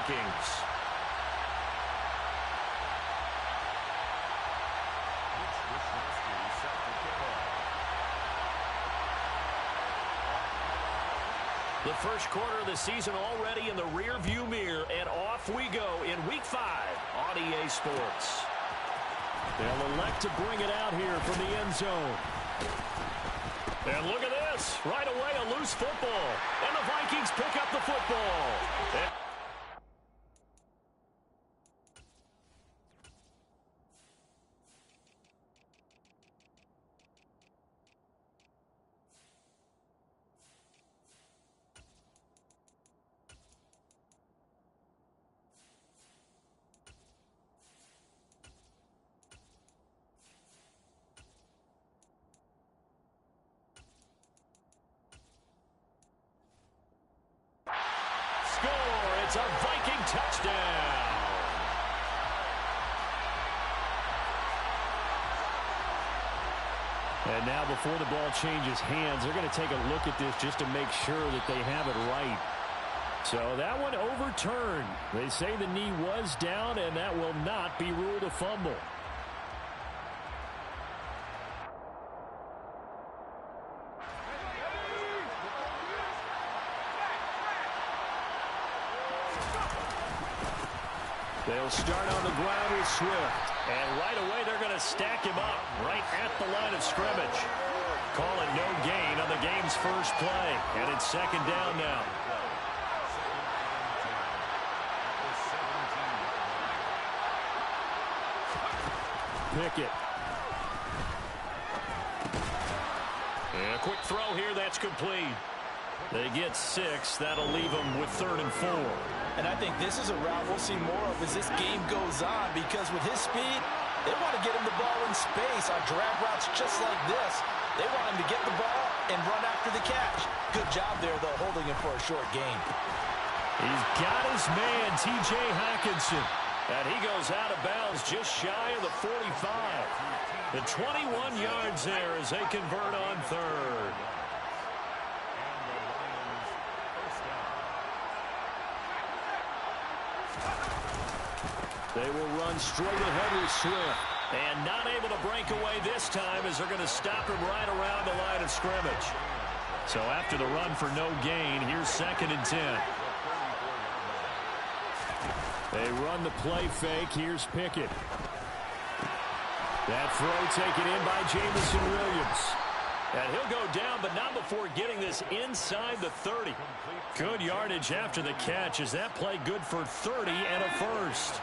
Vikings. The first quarter of the season already in the rear-view mirror, and off we go in Week 5 on EA Sports. They'll elect to bring it out here from the end zone. And look at this. Right away, a loose football. And the Vikings pick up the football. It's a Viking touchdown. And now before the ball changes hands, they're going to take a look at this just to make sure that they have it right. So that one overturned. They say the knee was down, and that will not be ruled a fumble. They'll start on the ground with Swift. And right away, they're going to stack him up right at the line of scrimmage. Call it no gain on the game's first play. And it's second down now. Pickett. And a quick throw here, that's complete. They get 6. That'll leave them with 3rd and 4. And I think this is a route we'll see more of as this game goes on, because with his speed, they want to get him the ball in space on drag routes just like this. They want him to get the ball and run after the catch. Good job there, though, holding him for a short gain. He's got his man, T.J. Hockenson. And he goes out of bounds just shy of the 45. The 21 yards there as they convert on 3rd. They will run straight ahead with Swift. And not able to break away this time as they're going to stop him right around the line of scrimmage. So after the run for no gain, here's 2nd and 10. They run the play fake. Here's Pickett. That throw taken in by Jamison Williams. And he'll go down, but not before getting this inside the 30. Good yardage after the catch. Is that play good for 30 and a first?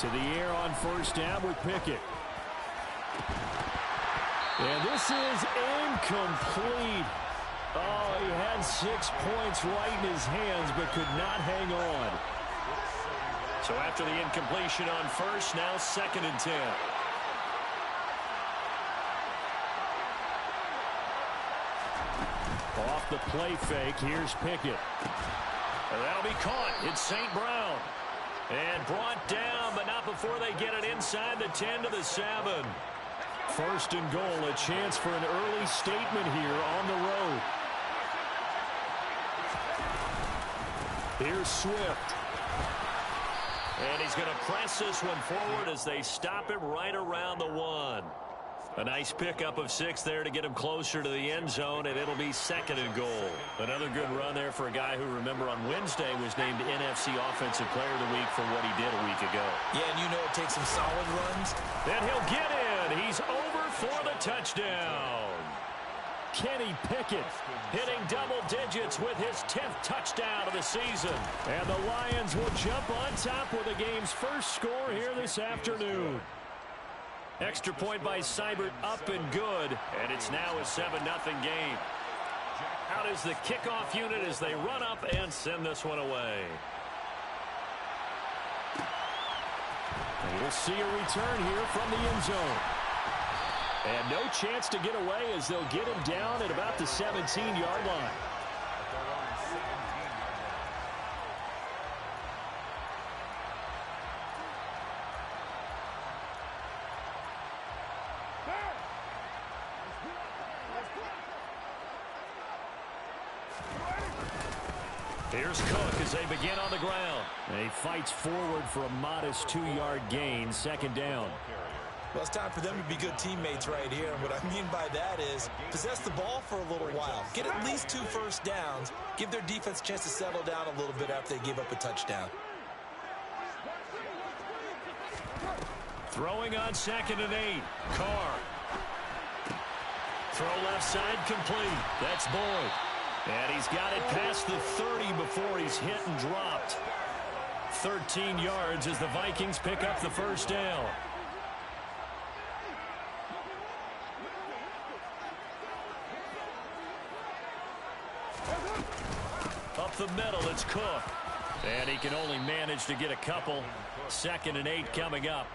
To the air on first down with Pickett. And this is incomplete. Oh, he had 6 points right in his hands, but could not hang on. So after the incompletion on first, now 2nd and 10. Off the play fake, here's Pickett. And that'll be caught. It's St. Brown. And brought down, but not before they get it inside the 10 to the 7. 1st and goal, a chance for an early statement here on the road. Here's Swift. And he's going to press this one forward as they stop him right around the 1. A nice pickup of 6 there to get him closer to the end zone, and it'll be 2nd and goal. Another good run there for a guy who, remember, on Wednesday was named NFC Offensive Player of the Week for what he did a week ago. Yeah, and you know it takes some solid runs. And he'll get in. He's over for the touchdown. Kenny Pickett hitting double digits with his 10th touchdown of the season. And the Lions will jump on top with the game's first score here this afternoon. Extra point by Seibert, up and good. And it's now a 7-0 game. Out is the kickoff unit as they run up and send this one away. And we'll see a return here from the end zone. And no chance to get away as they'll get him down at about the 17-yard line. Here's Cook as they begin on the ground. And he fights forward for a modest 2-yard gain, second down. Well, it's time for them to be good teammates right here. And what I mean by that is possess the ball for a little while. Get at least 2 first downs. Give their defense a chance to settle down a little bit after they give up a touchdown. Throwing on 2nd and 8. Carr. Throw left side complete. That's Boyd. And he's got it past the 30 before he's hit and dropped. 13 yards as the Vikings pick up the first down. Up the middle, it's Cook. And he can only manage to get a couple. 2nd and 8 coming up.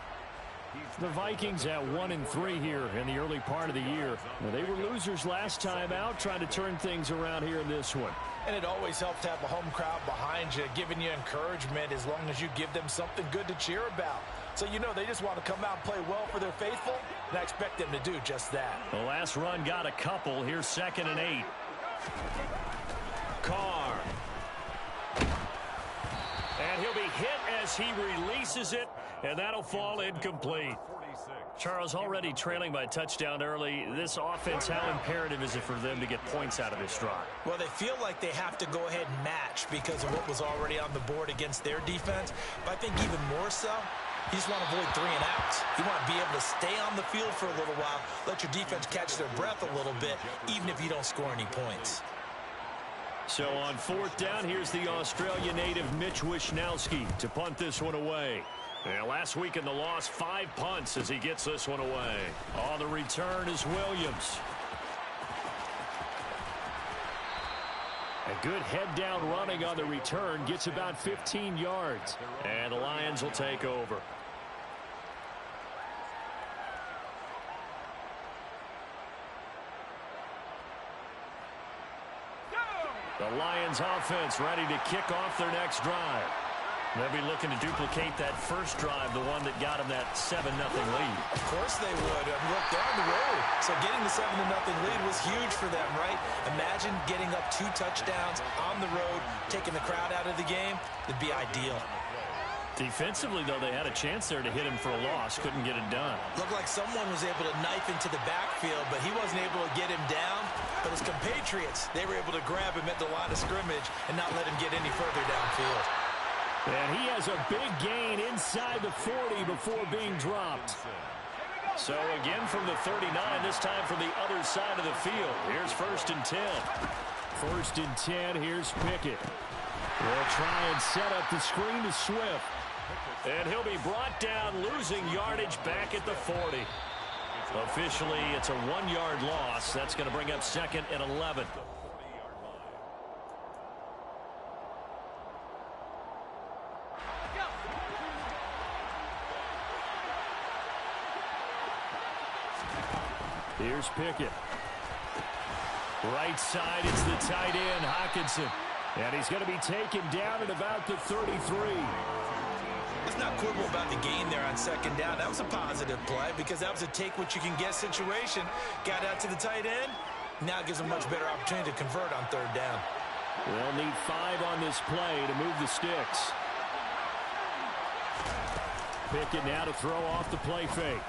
The Vikings at 1-3 here in the early part of the year. Well, they were losers last time out, trying to turn things around here in this one. And it always helps to have a home crowd behind you, giving you encouragement as long as you give them something good to cheer about. So you know they just want to come out and play well for their faithful, and I expect them to do just that. The last run got a couple. Here's 2nd and 8. Carr. And he'll be hit as he releases it, and that'll fall incomplete. Charles, already trailing by a touchdown early. This offense, how imperative is it for them to get points out of this drive? Well, they feel like they have to go ahead and match because of what was already on the board against their defense. But I think even more so, you just want to avoid 3 and outs. You want to be able to stay on the field for a little while, let your defense catch their breath a little bit, even if you don't score any points. So on 4th down, here's the Australia native Mitch Wishnowski to punt this one away. And last week in the loss, 5 punts as he gets this one away. On the return is Williams. A good head-down running on the return, gets about 15 yards. And the Lions will take over. The Lions offense ready to kick off their next drive. They'll be looking to duplicate that first drive, the one that got them that 7-0 lead. Of course they would. Look, they're on the road. So getting the 7-0 lead was huge for them, right? Imagine getting up 2 touchdowns on the road, taking the crowd out of the game. It'd be ideal. Defensively, though, they had a chance there to hit him for a loss. Couldn't get it done. Looked like someone was able to knife into the backfield, but he wasn't able to get him down. But his compatriots, they were able to grab him at the line of scrimmage and not let him get any further downfield. And he has a big gain inside the 40 before being dropped. So again from the 39, this time from the other side of the field. Here's 1st and 10. 1st and 10, here's Pickett. They'll try and set up the screen to Swift. And he'll be brought down, losing yardage back at the 40. Officially, it's a 1-yard loss. That's going to bring up 2nd and 11. Here's Pickett. Right side, it's the tight end, Hockenson. And he's going to be taken down at about the 33. Let's not quibble about the gain there on 2nd down. That was a positive play because that was a take-what-you-can-get situation. Got out to the tight end. Now it gives them a much better opportunity to convert on 3rd down. They'll need 5 on this play to move the sticks. Pickett now to throw off the play fake.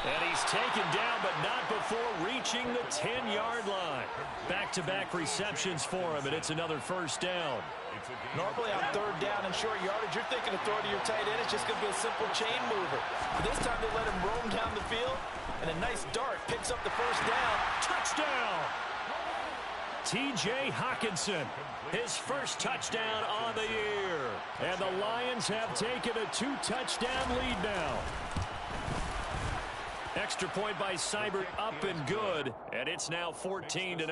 And he's taken down, but not before reaching the 10-yard line. Back-to-back receptions for him, and it's another 1st down. Normally on 3rd down and short yardage, you're thinking of throw to your tight end. It's just going to be a simple chain mover. But this time they let him roam down the field, and a nice dart picks up the 1st down. Touchdown! T.J. Hockenson, his first touchdown on the year. And the Lions have taken a 2-touchdown lead now. Extra point by Seibert, up and good, and it's now 14-0.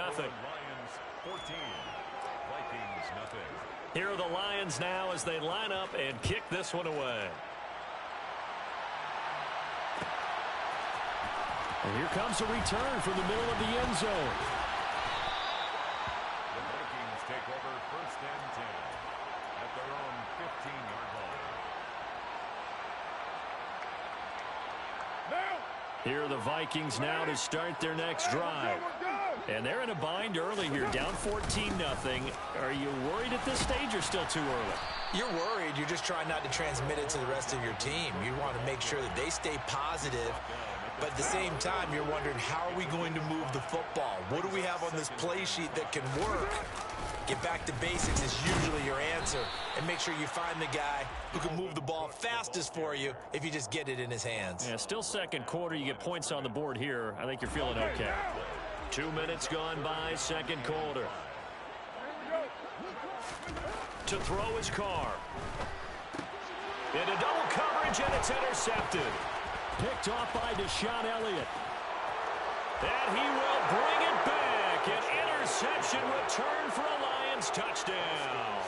Here are the Lions now as they line up and kick this one away. And here comes a return from the middle of the end zone. The Vikings take over 1st and 10 at their own 15-yard line. Here are the Vikings now to start their next drive. And they're in a bind early here, down 14-0. Are you worried at this stage or still too early? You're worried. You're just trying not to transmit it to the rest of your team. You want to make sure that they stay positive. But at the same time, you're wondering, how are we going to move the football? What do we have on this play sheet that can work? Get back to basics is usually your answer. And make sure you find the guy who can move the ball fastest for you if you just get it in his hands. Yeah, still second quarter. You get points on the board here. I think you're feeling okay. 2 minutes gone by, second quarter. To throw his car. Into double coverage, and it's intercepted. Picked off by Deshaun Elliott. And he will bring it back. An interception return for a Lions touchdown.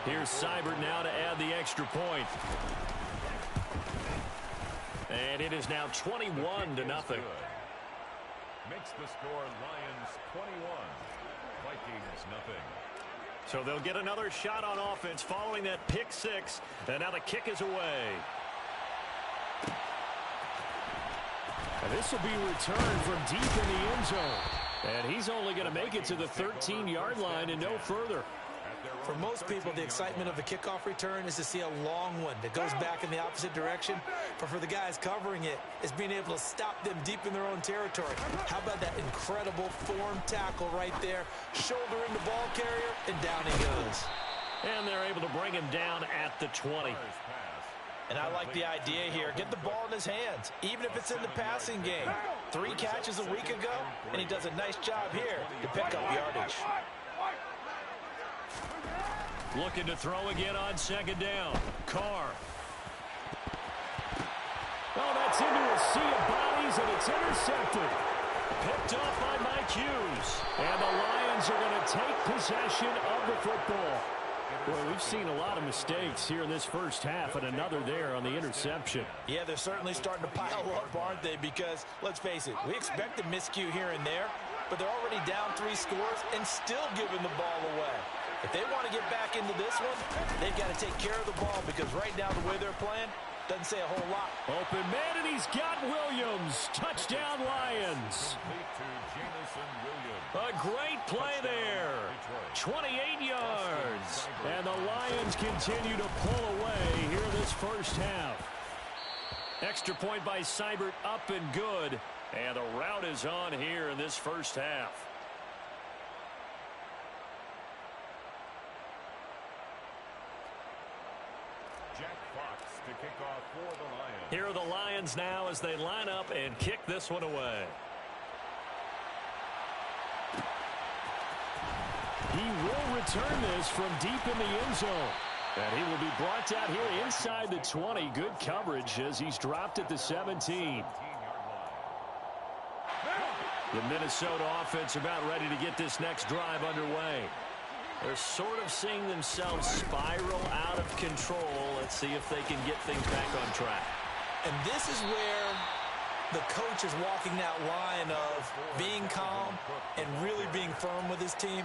Here's Seibert now to add the extra point. And it is now 21-0. Makes the score Lions 21, Vikings nothing. So they'll get another shot on offense following that pick six. And now the kick is away. And this will be returned from deep in the end zone. And he's only going to make it to the 13-yard line and no further. For most people, the excitement of the kickoff return is to see a long one that goes back in the opposite direction. But for the guys covering it, it's being able to stop them deep in their own territory. How about that incredible form tackle right there? Shoulder into ball carrier, and down he goes. And they're able to bring him down at the 20. And I like the idea here. Get the ball in his hands, even if it's in the passing game. 3 catches a week ago, and he does a nice job here to pick up yardage. Looking to throw again on second down. Carr. Oh, that's into a sea of bodies, and it's intercepted. Picked off by Mike Hughes. And the Lions are going to take possession of the football. Boy, we've seen a lot of mistakes here in this first half, and another there on the interception. Yeah, they're certainly starting to pile up, aren't they? Because, let's face it, we expect a miscue here and there, but they're already down 3 scores and still giving the ball away. If they want to get back into this one, they've got to take care of the ball, because right now the way they're playing doesn't say a whole lot. Open man, and he's got Williams. Touchdown, Lions. A great play there. 28 yards. And the Lions continue to pull away here this first half. Extra point by Seibert, up and good. And the route is on here in this first half. To kick off for the Lions. Here are the Lions now as they line up and kick this one away. He will return this from deep in the end zone. And he will be brought down here inside the 20. Good coverage as he's dropped at the 17. The Minnesota offense about ready to get this next drive underway. They're sort of seeing themselves spiral out of control. Let's see if they can get things back on track. And this is where the coach is walking that line of being calm and really being firm with his team.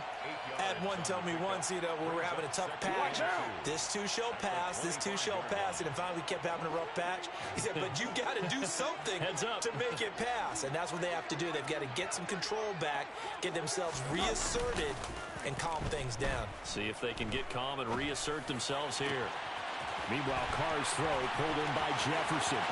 I had one tell me once, when we were having a tough patch, this too shall pass, this too shall pass, and then finally we kept having a rough patch. He said, but you got to do something to make it pass, and that's what they have to do. They've got to get some control back, get themselves reasserted, and calm things down. See if they can get calm and reassert themselves here. Meanwhile, Carr's throw pulled in by Jefferson.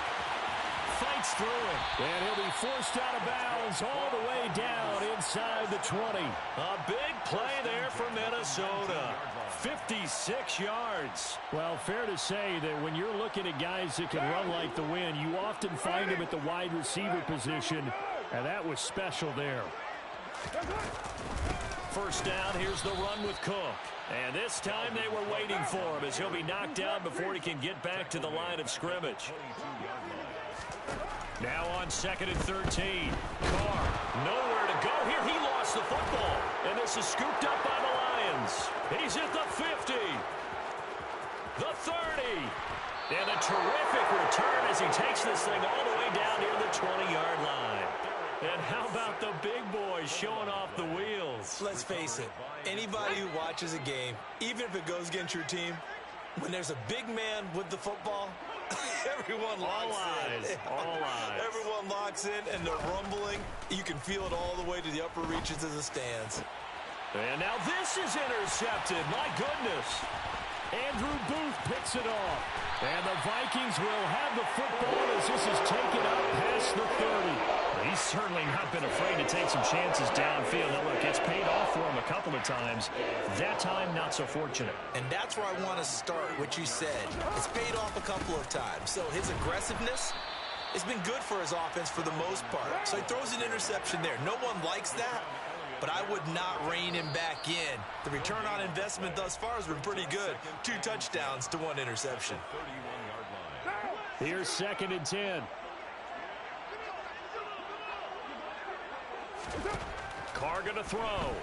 Fights through it, and he'll be forced out of bounds all the way down inside the 20. A big play there for Minnesota. 56 yards. Well, fair to say that when you're looking at guys that can run like the wind, you often find them at the wide receiver position, and that was special there. First down, here's the run with Cook. And this time they were waiting for him as he'll be knocked down before he can get back to the line of scrimmage. Now on 2nd and 13. Carr, nowhere to go here. He lost the football. And this is scooped up by the Lions. He's at the 50. The 30. And a terrific return as he takes this thing all the way down near the 20-yard line. And how about the big boys showing off the wheels? Let's face it, anybody who watches a game, even if it goes against your team, when there's a big man with the football, Everyone locks in. All eyes. Everyone locks in, and they're rumbling. You can feel it all the way to the upper reaches of the stands. And now this is intercepted. My goodness. Andrew Booth picks it off. And the Vikings will have the football as this is taken up past the 30. He's certainly not been afraid to take some chances downfield. Now, look, it's paid off for him a couple of times. That time, not so fortunate. And that's where I want to start, what you said. It's paid off a couple of times. So his aggressiveness has been good for his offense for the most part. So he throws an interception there. No one likes that, but I would not rein him back in. The return on investment thus far has been pretty good. 2 touchdowns to 1 interception. Here's 2nd and 10. Carr going to throw.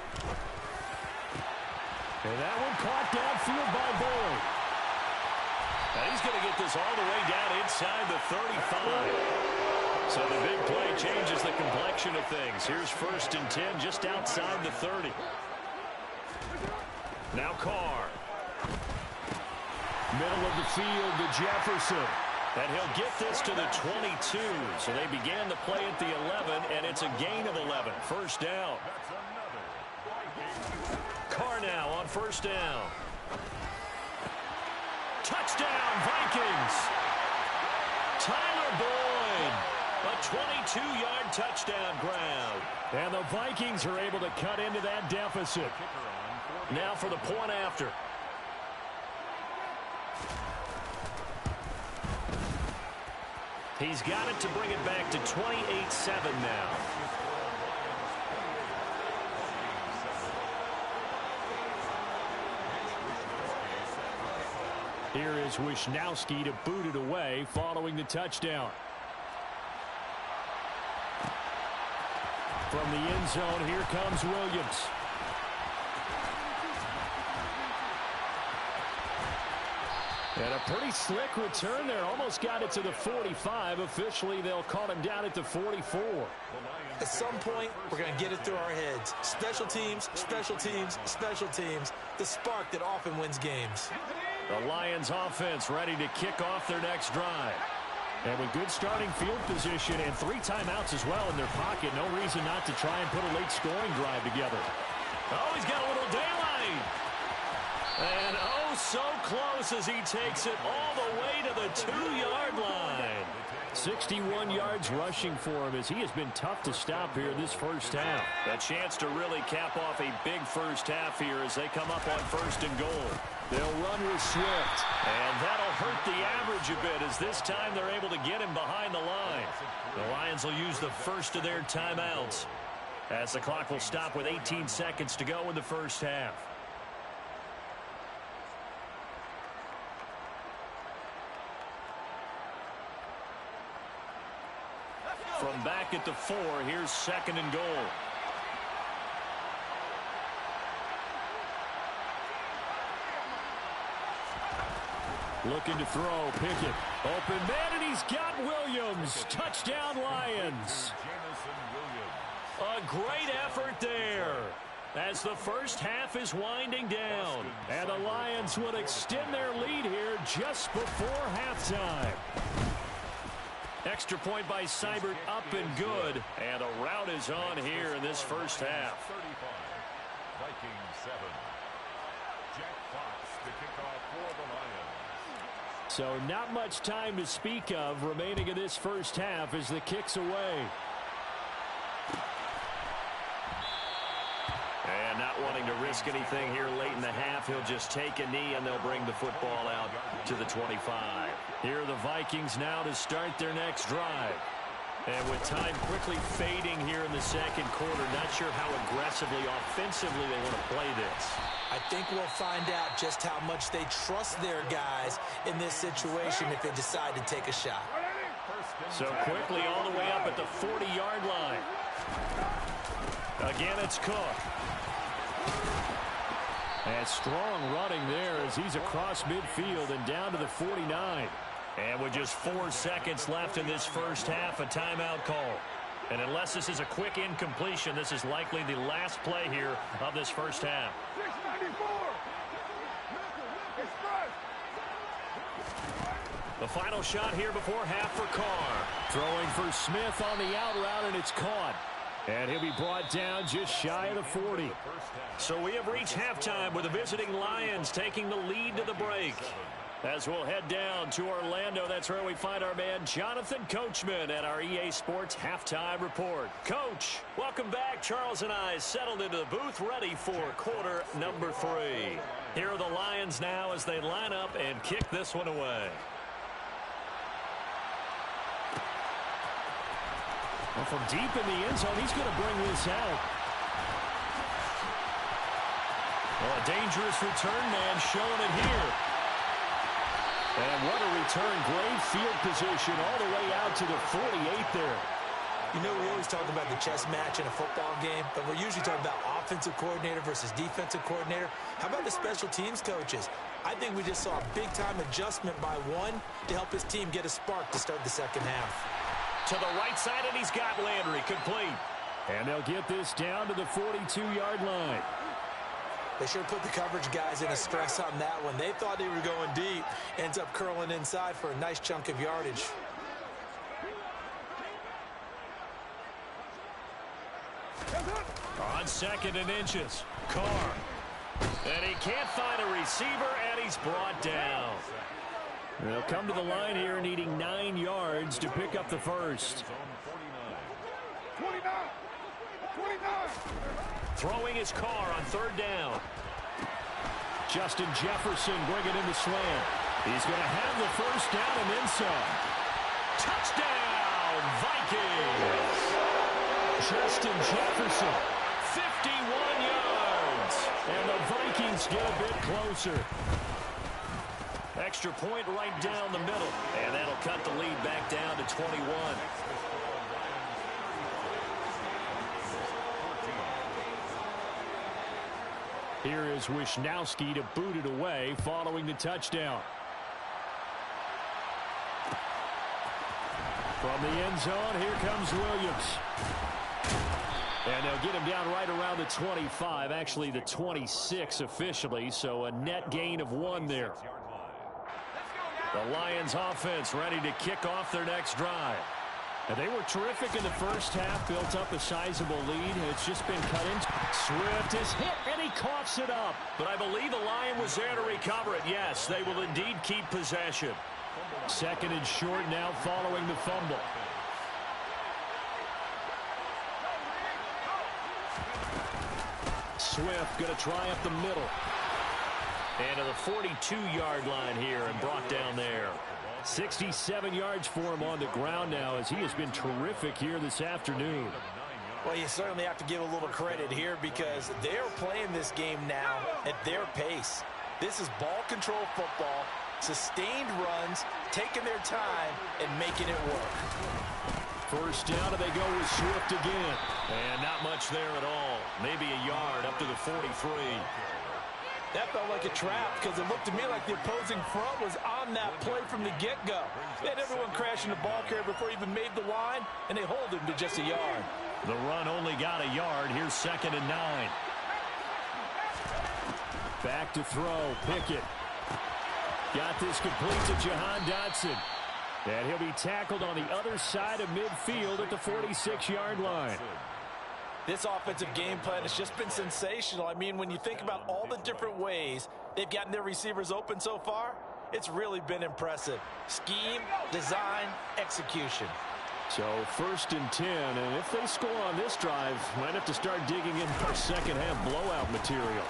And that one caught downfield by Boyd. Now he's going to get this all the way down inside the 35. So the big play changes the complexion of things. Here's 1st and 10 just outside the 30. Now Carr. Middle of the field to Jefferson. And he'll get this to the 22. So they began the play at the 11, and it's a gain of 11. 1st down. Carr now on 1st down. Touchdown, Vikings. Tyler Boyd. A 22-yard touchdown ground. And the Vikings are able to cut into that deficit. Now for the point after. He's got it to bring it back to 28-7 now. Here is Wisnowski to boot it away following the touchdown. From the end zone, here comes Williams. And a pretty slick return there. Almost got it to the 45. Officially, they'll call him down at the 44. At some point, we're going to get it through our heads. Special teams, special teams, special teams. The spark that often wins games. The Lions offense ready to kick off their next drive. And with good starting field position and 3 timeouts as well in their pocket, no reason not to try and put a late scoring drive together. Oh, he's got a little daylight. And oh, so close as he takes it all the way to the 2-yard line. 61 yards rushing for him as he has been tough to stop here this first half. A chance to really cap off a big first half here as they come up on 1st and goal. They'll run with Swift. And that'll hurt the average a bit as this time they're able to get him behind the line. The Lions will use the first of their timeouts as the clock will stop with 18 seconds to go in the first half. From back at the 4, here's 2nd and goal. Looking to throw, Pickett. Open man, and he's got Williams. Touchdown, Lions. A great effort there as the first half is winding down. And the Lions will extend their lead here just before halftime. Extra point by Seibert, up and good. And a rout is on here in this first half. 35, Vikings 7. Jack Fox to kick off for the Lions. So not much time to speak of remaining in this first half as the kick's away. And not wanting to risk anything here late in the half, he'll just take a knee and they'll bring the football out to the 25. Here are the Vikings now to start their next drive. And with time quickly fading here in the second quarter, not sure how aggressively, offensively they want to play this. I think we'll find out just how much they trust their guys in this situation if they decide to take a shot. So quickly all the way up at the 40-yard line. Again, it's Cook. And strong running there as he's across midfield and down to the 49. And with just 4 seconds left in this first half, a timeout call. And unless this is a quick incompletion, this is likely the last play here of this first half. The final shot here before half for Carr. Throwing for Smith on the out route, and it's caught. And he'll be brought down just shy of the 40. So we have reached halftime with the visiting Lions taking the lead to the break. As we'll head down to Orlando, that's where we find our man Jonathan Coachman at our EA Sports Halftime Report. Coach, welcome back. Charles and I settled into the booth ready for quarter number 3. Here are the Lions now as they line up and kick this one away. Well, from deep in the end zone, he's going to bring this out. Well, a dangerous return man showing it here. And what a return. Great field position all the way out to the 48 there. You know, we always talk about the chess match in a football game, but we're usually talking about offensive coordinator versus defensive coordinator. How about the special teams coaches? I think we just saw a big-time adjustment by one to help his team get a spark to start the second half. To the right side, and he's got Landry complete. And they'll get this down to the 42-yard line. They sure put the coverage guys in a stress on that one. They thought they were going deep. Ends up curling inside for a nice chunk of yardage. On 2nd and inches, Carr. And he can't find a receiver, and he's brought down. They'll come to the line here needing 9 yards to pick up the first. 29. Throwing his Carr on 3rd down. Justin Jefferson bringing in the slant. He's going to have the first down and then some. Touchdown, Vikings! Justin Jefferson, 51 yards. And the Vikings get a bit closer. Extra point right down the middle. And that'll cut the lead back down to 21. Here is Wisnowski to boot it away following the touchdown. From the end zone, here comes Williams. And they'll get him down right around the 25, actually the 26 officially, so a net gain of 1 there. The Lions offense ready to kick off their next drive. And they were terrific in the first half, built up a sizable lead. It's just been cut in. Swift is hit, and he coughs it up. But I believe the Lion was there to recover it. Yes, they will indeed keep possession. 2nd and short now following the fumble. Swift going to try up the middle. And to the 42-yard line here and brought down there. 67 yards for him on the ground now as he has been terrific here this afternoon. Well, you certainly have to give a little credit here because they're playing this game now at their pace. This is ball control football, sustained runs, taking their time, and making it work. First down, and they go with Swift again. And not much there at all. Maybe a yard up to the 43. That felt like a trap because it looked to me like the opposing front was on that play from the get-go. They had everyone crashing the ball carrier before he even made the line, and they hold him to just a yard. The run only got a yard. Here's 2nd and 9. Back to throw. Pickett. Got this complete to Jahan Dotson. And he'll be tackled on the other side of midfield at the 46-yard line. This offensive game plan has just been sensational. I mean, when you think about all the different ways they've gotten their receivers open so far, it's really been impressive. Scheme, design, execution. So 1st and 10, and if they score on this drive, might have to start digging in for second-half blowout material.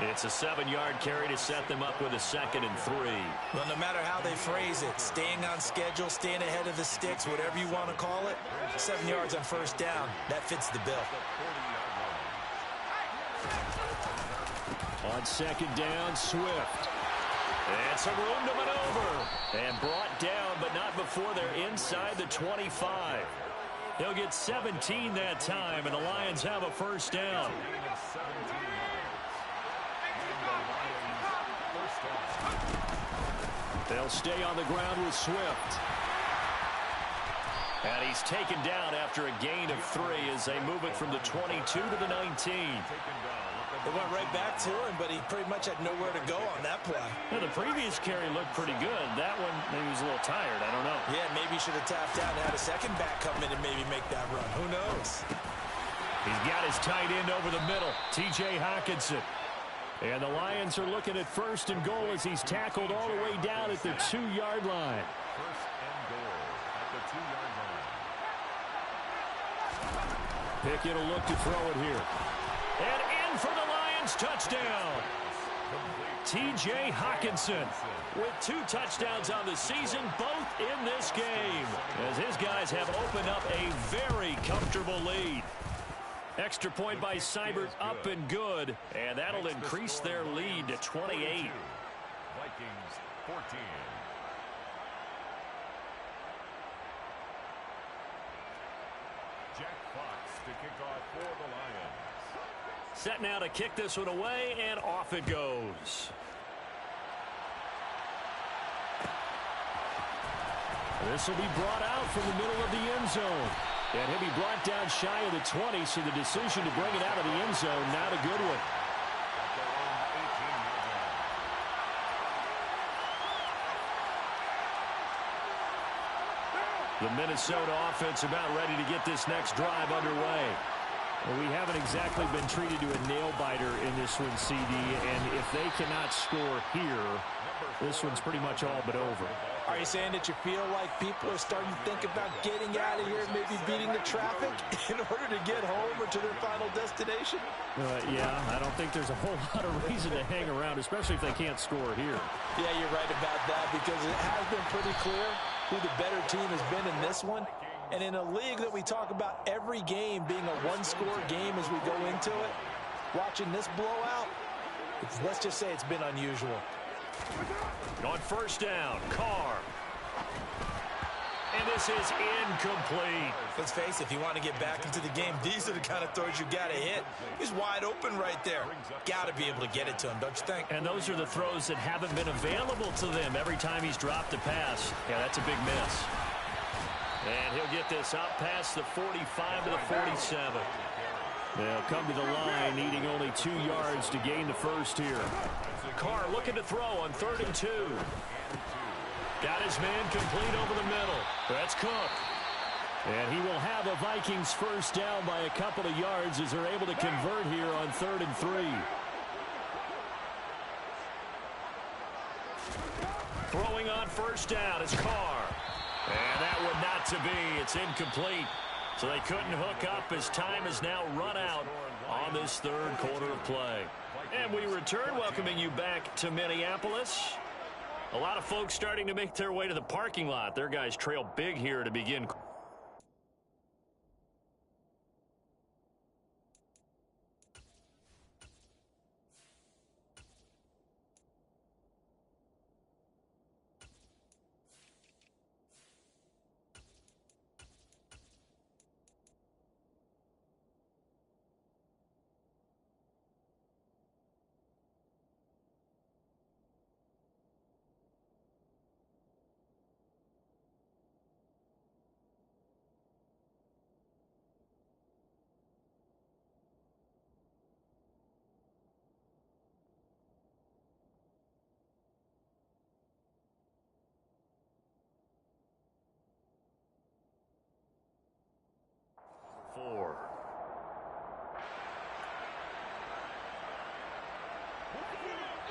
It's a 7-yard carry to set them up with a 2nd and 3. Well, no matter how they phrase it, staying on schedule, staying ahead of the sticks, whatever you want to call it, 7 yards on 1st down, that fits the bill. On 2nd down, Swift. And some room to maneuver. And brought down, but not before they're inside the 25. They'll get 17 that time, and the Lions have a first down. They'll stay on the ground with Swift. And he's taken down after a gain of 3 as they move it from the 22 to the 19. They went right back to him, but he pretty much had nowhere to go on that play. Yeah, the previous carry looked pretty good. That one, maybe he was a little tired. I don't know. Yeah, maybe he should have tapped out and had a second back come in and maybe make that run. Who knows? He's got his tight end over the middle, T.J. Hockenson. And the Lions are looking at 1st and goal as he's tackled all the way down at the 2-yard line. 1st and goal at the 2-yard line. Pickett will look to throw it here. And in for the Lions touchdown. T.J. Hockenson with 2 touchdowns on the season, both in this game, as his guys have opened up a very comfortable lead. Extra point by Seibert up and good, and that'll increase their lead to 28. Vikings 14. Jack Fox to kick off for the Lions. Set now to kick this one away, and off it goes. This will be brought out from the middle of the end zone. And he'll be brought down shy of the 20, so the decision to bring it out of the end zone, not a good one. The Minnesota offense about ready to get this next drive underway. Well, we haven't exactly been treated to a nail-biter in this one, CD, and if they cannot score here, this one's pretty much all but over. Are you saying that you feel like people are starting to think about getting out of here, maybe beating the traffic in order to get home or to their final destination? Yeah, I don't think there's a whole lot of reason to hang around, especially if they can't score here. Yeah, you're right about that, because it has been pretty clear who the better team has been in this one. And in a league that we talk about every game being a one-score game as we go into it, watching this blowout, let's just say it's been unusual. On 1st down, Carr. And this is incomplete. Let's face it, if you want to get back into the game, these are the kind of throws you got to hit. He's wide open right there. Got to be able to get it to him, don't you think? And those are the throws that haven't been available to them every time he's dropped a pass. Yeah, that's a big miss. And he'll get this out past the 45 to the 47. They'll come to the line, needing only 2 yards to gain the first here. Carr looking to throw on 3rd and 2. Got his man complete over the middle. That's Cook. And he will have a Vikings 1st down by a couple of yards as they're able to convert here on 3rd and 3. Throwing on 1st down is Carr. And that one not to be. It's incomplete. So they couldn't hook up as time has now run out on this 3rd quarter of play. And we return, welcoming you back to Minneapolis. A lot of folks starting to make their way to the parking lot. Their guys trail big here to begin.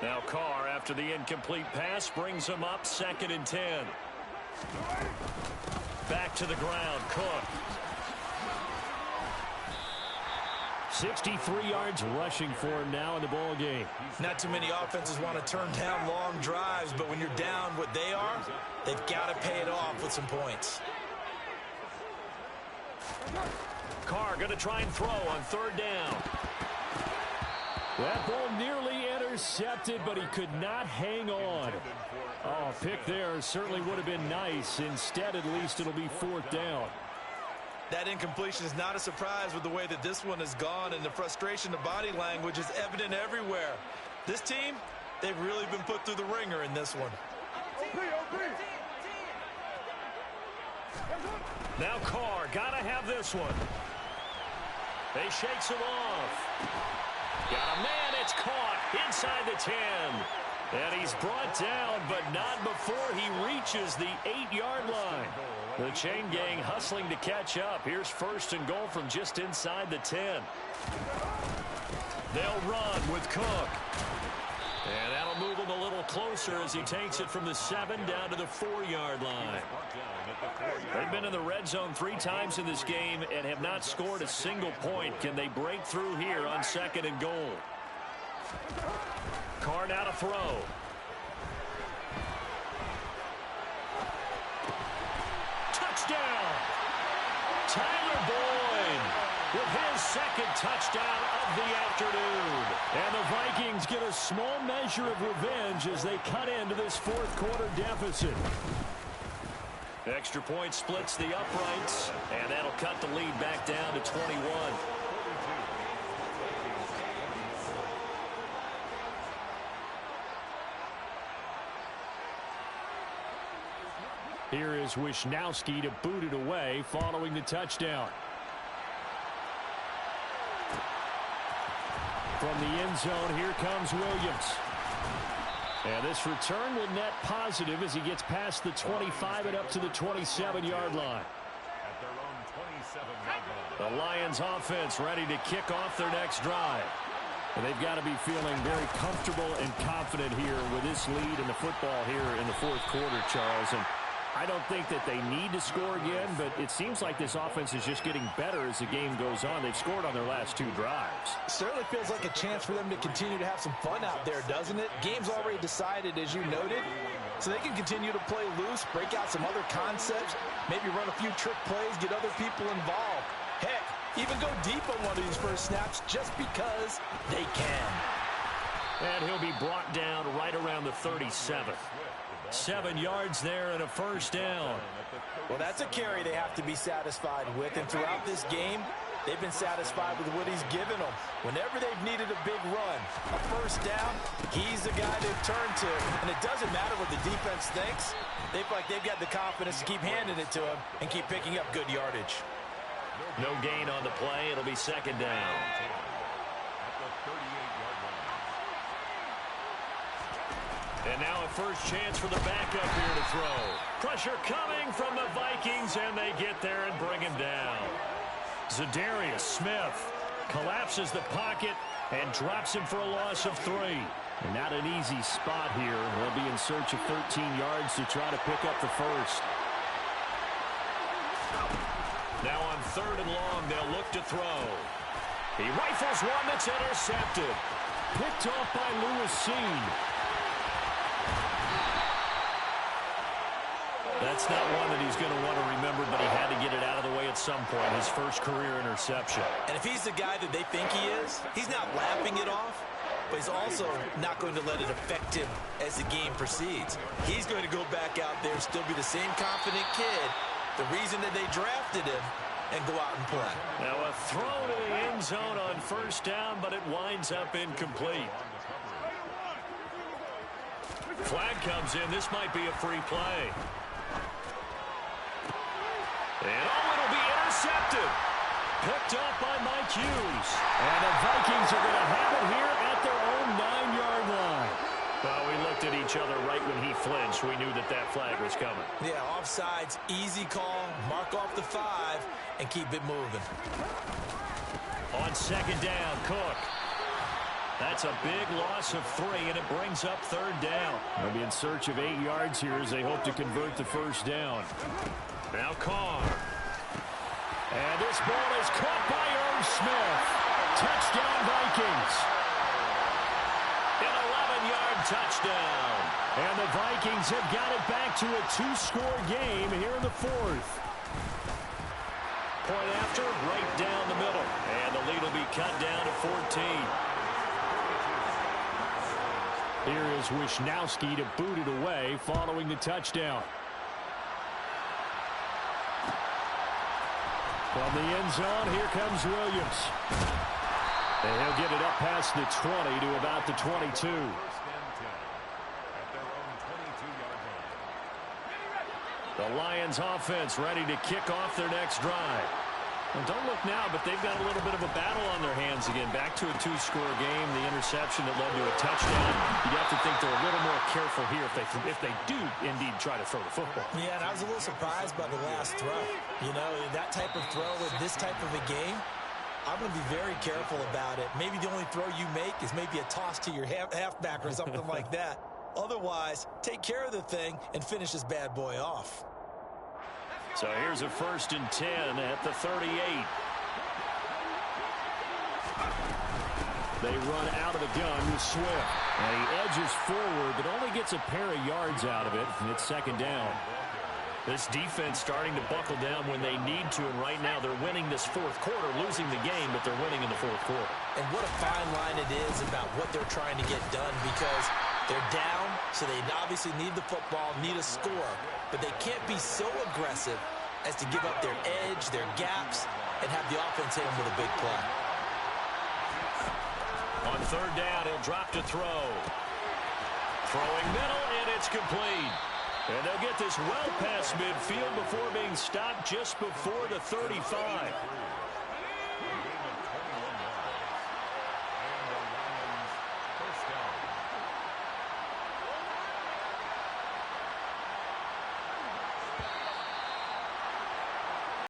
Now Carr, after the incomplete pass, brings him up 2nd and 10. Back to the ground, Cook. 63 yards rushing for him now in the ball game. Not too many offenses want to turn down long drives, but when you're down what they are, they've got to pay it off with some points. Carr going to try and throw on 3rd down. That ball nearly intercepted, but he could not hang on. Oh, pick there certainly would have been nice. Instead, at least it'll be 4th down. That incompletion is not a surprise with the way that this one has gone, and the frustration, the body language is evident everywhere. This team, they've really been put through the ringer in this one. Now Carr, gotta have this one. They shakes him off. Got a man, it's caught inside the 10. And he's brought down, but not before he reaches the 8-yard line. The chain gang hustling to catch up. Here's first and goal from just inside the 10. They'll run with Cook. And that'll move him a little closer as he takes it from the 7 down to the 4-yard line. They've been in the red zone 3 times in this game and have not scored a single point. Can they break through here on 2nd and goal? Carr now to throw. Touchdown! Tyler Boyd with his 2nd touchdown of the afternoon. And the Vikings get a small measure of revenge as they cut into this 4th quarter deficit. Extra point splits the uprights, and that'll cut the lead back down to 21. Here is Wishnowski to boot it away following the touchdown. From the end zone, here comes Williams. And this return will net positive as he gets past the 25 and up to the 27-yard line. At their own 27-yard line. The Lions offense ready to kick off their next drive. And they've got to be feeling very comfortable and confident here with this lead in the football here in the 4th quarter, Charles. And I don't think that they need to score again, but it seems like this offense is just getting better as the game goes on. They've scored on their last 2 drives. Certainly feels like a chance for them to continue to have some fun out there, doesn't it? Game's already decided, as you noted, so they can continue to play loose, break out some other concepts, maybe run a few trick plays, get other people involved. Heck, even go deep on one of these first snaps just because they can. And he'll be brought down right around the 37. 7 yards there and a first down. Well, that's a carry they have to be satisfied with. And throughout this game, they've been satisfied with what he's given them. Whenever they've needed a big run, a first down, he's the guy they've turned to. And it doesn't matter what the defense thinks. They feel like they've got the confidence to keep handing it to him and keep picking up good yardage. No gain on the play. It'll be 2nd down. And now a first chance for the backup here to throw. Pressure coming from the Vikings, and they get there and bring him down. Zadarius Smith collapses the pocket and drops him for a loss of 3. And not an easy spot here. They'll be in search of 13 yards to try to pick up the first. Now on 3rd and long, they'll look to throw. He rifles one that's intercepted. Picked off by Lewis Seen. That's not one that he's going to want to remember, but he had to get it out of the way at some point. His first career interception. And if he's the guy that they think he is, he's not laughing it off, but he's also not going to let it affect him as the game proceeds. He's going to go back out there, still be the same confident kid, the reason that they drafted him, and go out and play. Now a throw to the end zone on first down, but it winds up incomplete. Flag comes in. This might be a free play. And it'll be intercepted. Picked up by Mike Hughes. And the Vikings are going to have it here at their own 9-yard line. Well, we looked at each other right when he flinched. We knew that that flag was coming. Yeah, offsides, easy call. Mark off the 5 and keep it moving. On 2nd down, Cook. That's a big loss of 3, and it brings up 3rd down. They'll be in search of 8 yards here as they hope to convert the first down. Now Carr. And this ball is caught by Irv Smith. Touchdown, Vikings. An 11-yard touchdown. And the Vikings have got it back to a 2-score game here in the 4th. Point after, right down the middle. And the lead will be cut down to 14. Here is Wishnowski to boot it away following the touchdown. From the end zone, here comes Williams. And he'll get it up past the 20 to about the 22. The Lions offense ready to kick off their next drive. Well, don't look now, but they've got a little bit of a battle on their hands again. Back to a two-score game, the interception that led to a touchdown. You'd have to think they're a little more careful here if they do indeed try to throw the football. Yeah, and I was a little surprised by the last throw. You know, that type of throw in this type of a game, I'm going to be very careful about it. Maybe the only throw you make is maybe a toss to your halfback or something like that. Otherwise, take care of the thing and finish this bad boy off. So here's a 1st and 10 at the 38. They run out of the gun with Swift. And he edges forward, but only gets a pair of yards out of it. And it's 2nd down. This defense starting to buckle down when they need to. And right now they're winning this 4th quarter, losing the game, but they're winning in the 4th quarter. And what a fine line it is about what they're trying to get done, because they're down, so they obviously need the football, need a score. But they can't be so aggressive as to give up their edge, their gaps, and have the offense hit them with a big play. On 3rd down, he'll drop to throw. Throwing middle, and it's complete. And they'll get this well past midfield before being stopped just before the 35.